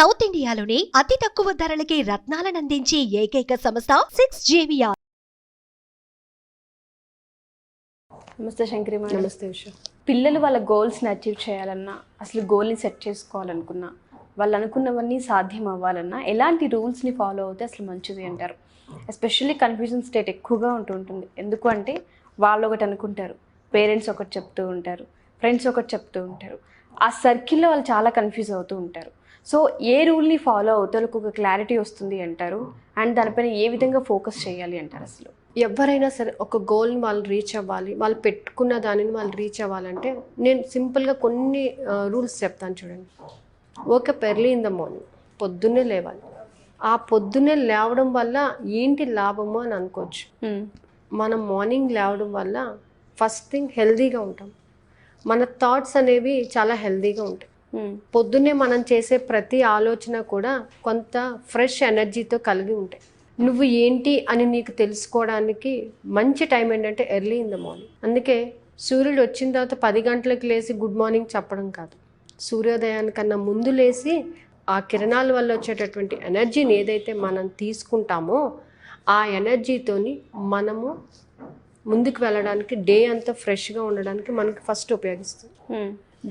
South ఇండియాలోని అతి తక్కువ ధరలకి రత్నాలనందించే ఏకైక సంస్థ 6JVR. నమస్తే శంకరి మేడం. నమస్తే ఉషా. పిల్లలు వాళ్ళ గోల్స్ని అచీవ్ చేయాలన్నా, అసలు గోల్ని సెట్ చేసుకోవాలనుకున్నా, వాళ్ళు అనుకున్నవన్నీ సాధ్యం అవ్వాలన్నా ఎలాంటి రూల్స్ని ఫాలో అవుతే అసలు మంచిది అంటారు? ఎస్పెషల్లీ కన్ఫ్యూజన్ స్టేట్ ఎక్కువగా ఉంటుంటుంది. ఎందుకు అంటే వాళ్ళు ఒకటి అనుకుంటారు, పేరెంట్స్ ఒకటి చెప్తూ ఉంటారు, ఫ్రెండ్స్ ఒకటి చెప్తూ ఉంటారు. ఆ సర్కిల్లో వాళ్ళు చాలా కన్ఫ్యూజ్ అవుతూ ఉంటారు. సో ఏ రూల్ని ఫాలో అవుతే వాళ్ళకు ఒక క్లారిటీ వస్తుంది అంటారు? అండ్ దానిపైన ఏ విధంగా ఫోకస్ చేయాలి అంటారు? అసలు ఎవరైనా సరే ఒక గోల్ని వాళ్ళు రీచ్ అవ్వాలి, వాళ్ళు పెట్టుకున్న దానిని వాళ్ళు రీచ్ అవ్వాలంటే నేను సింపుల్గా కొన్ని రూల్స్ చెప్తాను చూడండి. Okay, early in the morning పొద్దున్నే లేవాలి. ఆ పొద్దున్నే లేవడం వల్ల ఏంటి లాభము అని అనుకోవచ్చు. మనం మార్నింగ్ లేవడం వల్ల ఫస్ట్ థింగ్ హెల్దీగా ఉంటాం. మన థాట్స్ అనేవి చాలా హెల్దీగా ఉంటాయి. పొద్దున్నే మనం చేసే ప్రతి ఆలోచన కూడా కొంత ఫ్రెష్ ఎనర్జీతో కలిగి ఉంటాయి. నువ్వు ఏంటి అని నీకు తెలుసుకోవడానికి మంచి టైం ఏంటంటే ఎర్లీ ఇన్ ద మార్నింగ్. అందుకే సూర్యుడు వచ్చిన తర్వాత 10 గంటలకు లేచి గుడ్ మార్నింగ్ చెప్పడం కాదు, సూర్యోదయానికన్నా ముందు లేచి ఆ కిరణాల వల్ల వచ్చేటటువంటి ఎనర్జీని ఏదైతే మనం తీసుకుంటామో ఆ ఎనర్జీతోని మనము ముందుకు వెళ్ళడానికి, డే అంతా ఫ్రెష్గా ఉండడానికి మనకి ఫస్ట్ ఉపయోగిస్తుంది.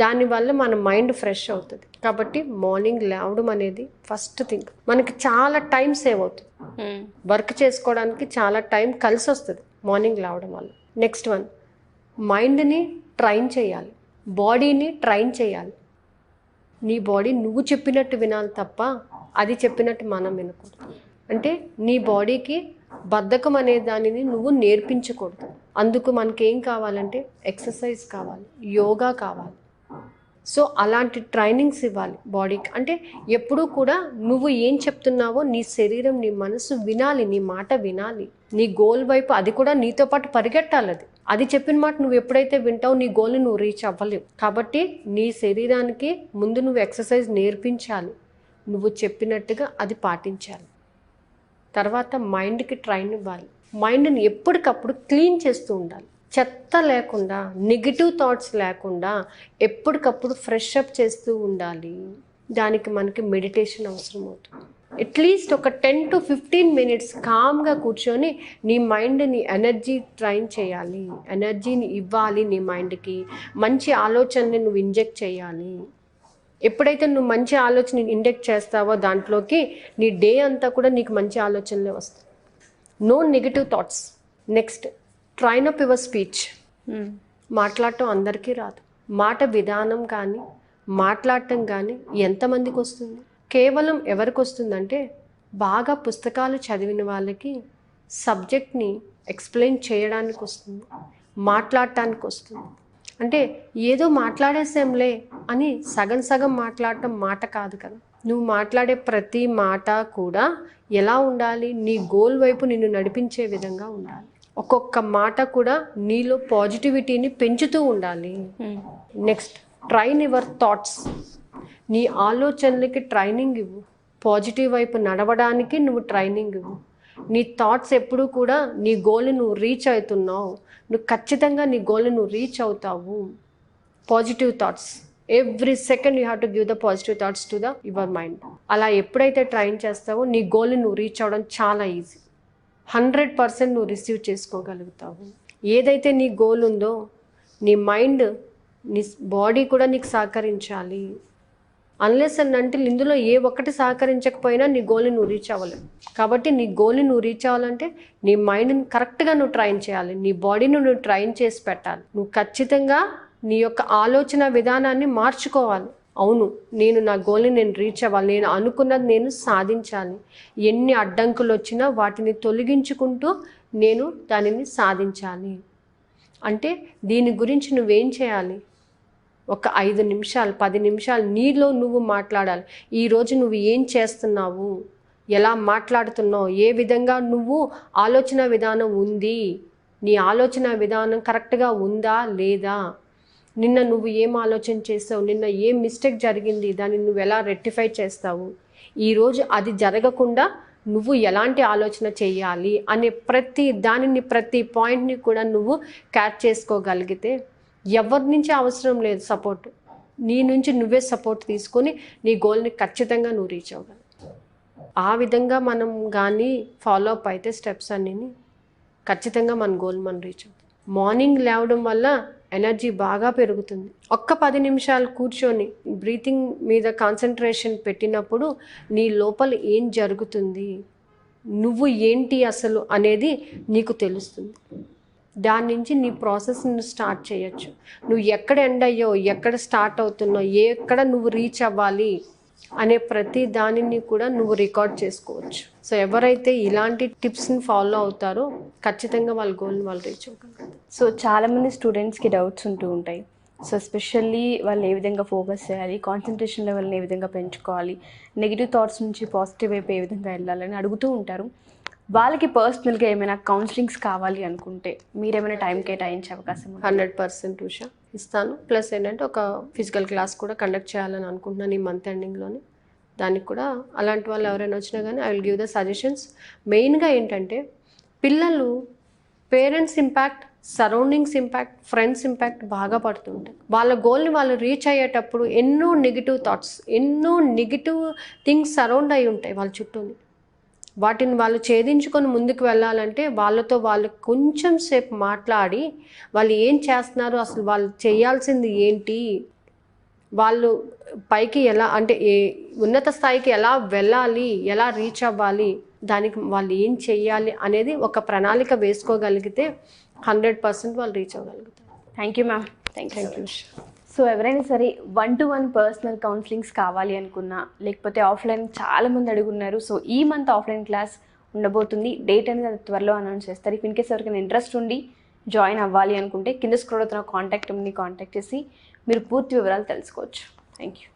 దానివల్ల మన మైండ్ ఫ్రెష్ అవుతుంది. కాబట్టి మార్నింగ్ లేవడం అనేది ఫస్ట్ థింగ్. మనకి చాలా టైం సేవ్ అవుతుంది. వర్క్ చేసుకోవడానికి చాలా టైం కలిసి వస్తుంది మార్నింగ్ లేవడం వల్ల. నెక్స్ట్ వన్, మైండ్ని ట్రైన్ చేయాలి, బాడీని ట్రైన్ చేయాలి. నీ బాడీ నువ్వు చెప్పినట్టు వినాలి తప్ప అది చెప్పినట్టు మనం వినకూడదు. అంటే నీ బాడీకి బద్ధకం అనే దానిని నువ్వు నేర్పించకూడదు. అందుకు మనకేం కావాలంటే ఎక్సర్సైజ్ కావాలి, యోగా కావాలి. సో అలాంటి ట్రైనింగ్స్ ఇవ్వాలి బాడీకి. అంటే ఎప్పుడూ కూడా నువ్వు ఏం చెప్తున్నావో నీ శరీరం, నీ మనసు వినాలి, నీ మాట వినాలి. నీ గోల్ వైపు అది కూడా నీతో పాటు పరిగెట్టాలి. అది చెప్పిన మాట నువ్వు ఎప్పుడైతే వింటావో నీ గోల్ని నువ్వు రీచ్ అవ్వలేవు. కాబట్టి నీ శరీరానికి ముందు నువ్వు ఎక్సర్సైజ్ నేర్పించాలి, నువ్వు చెప్పినట్టుగా అది పాటించాలి. తర్వాత మైండ్కి ట్రైన్ ఇవ్వాలి. మైండ్ని ఎప్పటికప్పుడు క్లీన్ చేస్తూ ఉండాలి. చెత్త లేకుండా, నెగిటివ్ థాట్స్ లేకుండా ఎప్పటికప్పుడు ఫ్రెష్ అప్ చేస్తూ ఉండాలి. దానికి మనకి మెడిటేషన్ అవసరం అవుతుంది. అట్లీస్ట్ ఒక 10 to 15 minutes కామ్గా కూర్చొని నీ మైండ్ని ఎనర్జీ ట్రైన్ చేయాలి, ఎనర్జీని ఇవ్వాలి. నీ మైండ్కి మంచి ఆలోచనని నువ్వు ఇంజెక్ట్ చేయాలి. ఎప్పుడైతే నువ్వు మంచి ఆలోచన ఇంజెక్ట్ చేస్తావో దాంట్లోకి నీ డే అంతా కూడా నీకు మంచి ఆలోచనలే వస్తాయి. No negative thoughts. Next, train up your speech. మాట్లాడటం అందరికీ రాదు. మాట విధానం కానీ మాట్లాడటం కానీ ఎంతమందికి వస్తుంది? కేవలం ఎవరికి వస్తుందంటే బాగా పుస్తకాలు చదివిన వాళ్ళకి సబ్జెక్ట్ని ఎక్స్ప్లెయిన్ చేయడానికి వస్తుంది, మాట్లాడటానికి వస్తుంది. అంటే ఏదో మాట్లాడేసాంలే అని సగం సగం మాట్లాడటం మాట కాదు కదా. నువ్వు మాట్లాడే ప్రతి మాట కూడా ఎలా ఉండాలి? నీ గోల్ వైపు నిన్ను నడిపించే విధంగా ఉండాలి. ఒక్కొక్క మాట కూడా నీలో పాజిటివిటీని పెంచుతూ ఉండాలి. Next, train your thoughts. నీ ఆలోచనలకి ట్రైనింగ్ ఇవ్వు. పాజిటివ్ వైపు నడవడానికి నువ్వు ట్రైనింగ్ ఇవ్వు. నీ థాట్స్ ఎప్పుడూ కూడా నీ గోల్ని నువ్వు రీచ్ అవుతున్నావు, నువ్వు ఖచ్చితంగా నీ గోల్ని నువ్వు రీచ్ అవుతావు. Positive thoughts every second you have to give the positive thoughts to your mind. అలా ఎప్పుడైతే ట్రైన్ చేస్తావో నీ గోల్ని నువ్వు రీచ్ అవ్వడం చాలా ఈజీ. 100% నువ్వు రిసీవ్ చేసుకోగలుగుతావు. ఏదైతే నీ గోల్ ఉందో నీ మైండ్, నీ బాడీ కూడా నీకు సహకరించాలి. అన్లెస్ అండ్ అంటిల్ ఇందులో ఏ ఒక్కటి సహకరించకపోయినా నీ గోల్ని నువ్వు రీచ్ అవ్వలేవు. కాబట్టి నీ గోల్ని నువ్వు రీచ్ అవ్వాలంటే నీ మైండ్ని కరెక్ట్గా నువ్వు ట్రైన్ చేయాలి, నీ బాడీని నువ్వు ట్రైన్ చేసి పెట్టాలి. నువ్వు ఖచ్చితంగా నీ యొక్క ఆలోచన విధానాన్ని మార్చుకోవాలి. అవును, నేను నా గోల్ని నేను రీచ్ అవ్వాలి, నేను అనుకున్నది నేను సాధించాలి. ఎన్ని అడ్డంకులు వచ్చినా వాటిని తొలగించుకుంటూ నేను దానిని సాధించాలి. అంటే దీని గురించి నువ్వేం చేయాలి? ఒక 5 నిమిషాలు 10 నిమిషాలు నీలో నువ్వు మాట్లాడాలి. ఈరోజు నువ్వు ఏం చేస్తున్నావు, ఎలా మాట్లాడుతున్నావు, ఏ విధంగా నువ్వు ఆలోచన విధానం ఉంది, నీ ఆలోచన విధానం కరెక్ట్గా ఉందా లేదా, నిన్న నువ్వు ఏం ఆలోచన చేస్తావు, నిన్న ఏం మిస్టేక్ జరిగింది, దాన్ని నువ్వు ఎలా రెక్టిఫై చేస్తావు, ఈరోజు అది జరగకుండా నువ్వు ఎలాంటి ఆలోచన చేయాలి అనే ప్రతి పాయింట్ని కూడా నువ్వు క్యాచ్ చేసుకోగలిగితే ఎవరి నుంచి అవసరం లేదు సపోర్ట్. నీ నుంచి నువ్వే సపోర్ట్ తీసుకొని నీ గోల్ని ఖచ్చితంగా నువ్వు రీచ్ అవ్వగలవు. ఆ విధంగా మనం కానీ ఫాలో అప్ అయితే స్టెప్స్ అన్నీ ఖచ్చితంగా మన గోల్ మనం రీచ్ అవుతాం. మార్నింగ్ లేవడం వల్ల ఎనర్జీ బాగా పెరుగుతుంది. ఒక్క 10 నిమిషాలు కూర్చొని బ్రీతింగ్ మీద కాన్సన్ట్రేషన్ పెట్టినప్పుడు నీ లోపల ఏం జరుగుతుంది, నువ్వు ఏంటి అసలు అనేది నీకు తెలుస్తుంది. దాని నుంచి నీ ప్రాసెస్ని స్టార్ట్ చేయొచ్చు. నువ్వు ఎక్కడ ఎండ్ అయ్యో, ఎక్కడ స్టార్ట్ అవుతున్నావు, ఎక్కడ నువ్వు రీచ్ అవ్వాలి అనే ప్రతి దానిని కూడా నువ్వు రికార్డ్ చేసుకోవచ్చు. సో ఎవరైతే ఇలాంటి టిప్స్ని ఫాలో అవుతారో ఖచ్చితంగా వాళ్ళ గోల్ని వాళ్ళు రీచ్ అవ్వగలుగుతారు. సో చాలామంది స్టూడెంట్స్కి డౌట్స్ ఉంటూ ఉంటాయి. సో ఎస్పెషల్లీ వాళ్ళు ఏ విధంగా ఫోకస్ చేయాలి, కాన్సన్ట్రేషన్ లెవెల్ని ఏ విధంగా పెంచుకోవాలి, నెగిటివ్ థాట్స్ నుంచి పాజిటివ్ వైపు ఏ విధంగా వెళ్ళాలని అడుగుతూ ఉంటారు. వాళ్ళకి పర్సనల్గా ఏమైనా కౌన్సిలింగ్స్ కావాలి అనుకుంటే మీరేమైనా టైం కేటాయించే అవకాశం ఉందా? 100% ఉషా ఇస్తాను. ప్లస్ ఏంటంటే ఒక ఫిజికల్ క్లాస్ కూడా కండక్ట్ చేయాలని అనుకుంటున్నాను ఈ మంత్ ఎండింగ్లోనే. దానికి కూడా అలాంటి వాళ్ళు ఎవరైనా వచ్చినా కానీ I will give the suggestions. మెయిన్గా ఏంటంటే పిల్లలు parents impact, surroundings impact, friends impact బాగా పడుతుంటాయి. వాళ్ళ గోల్ని వాళ్ళు రీచ్ అయ్యేటప్పుడు ఎన్నో నెగిటివ్ థాట్స్, ఎన్నో నెగిటివ్ థింగ్స్ సరౌండ్ అయి ఉంటాయి వాళ్ళ చుట్టూని. వాటిని వాళ్ళు ఛేదించుకొని ముందుకు వెళ్ళాలంటే వాళ్ళతో వాళ్ళు కొంచెం సేపు మాట్లాడి వాళ్ళు ఏం చేస్తున్నారు, అసలు వాళ్ళు చేయాల్సింది ఏంటి, వాళ్ళు పైకి ఎలా అంటే ఉన్నత స్థాయికి ఎలా వెళ్ళాలి, ఎలా రీచ్ అవ్వాలి, దానికి వాళ్ళు ఏం చెయ్యాలి అనేది ఒక ప్రణాళిక వేసుకోగలిగితే 100% వాళ్ళు రీచ్ అవ్వగలుగుతారు. Thank you ma'am. Thank you. So ఎవరైనా సరే 1-to-1 పర్సనల్ కౌన్సిలింగ్స్ కావాలి అనుకున్నా, లేకపోతే ఆఫ్లైన్ చాలామంది అడుగున్నారు. సో ఈ మంత్ ఆఫ్లైన్ క్లాస్ ఉండబోతుంది. డేట్ అనేది అది త్వరలో అనౌన్స్ చేస్తారు. ఇఫ్ ఇన్కేస్ ఎవరికైనా ఇంట్రెస్ట్ ఉండి జాయిన్ అవ్వాలి అనుకుంటే కింద స్క్రోల్ అవుతున్న కాంటాక్ట్ చేసి మీరు పూర్తి వివరాలు తెలుసుకోవచ్చు. Thank you.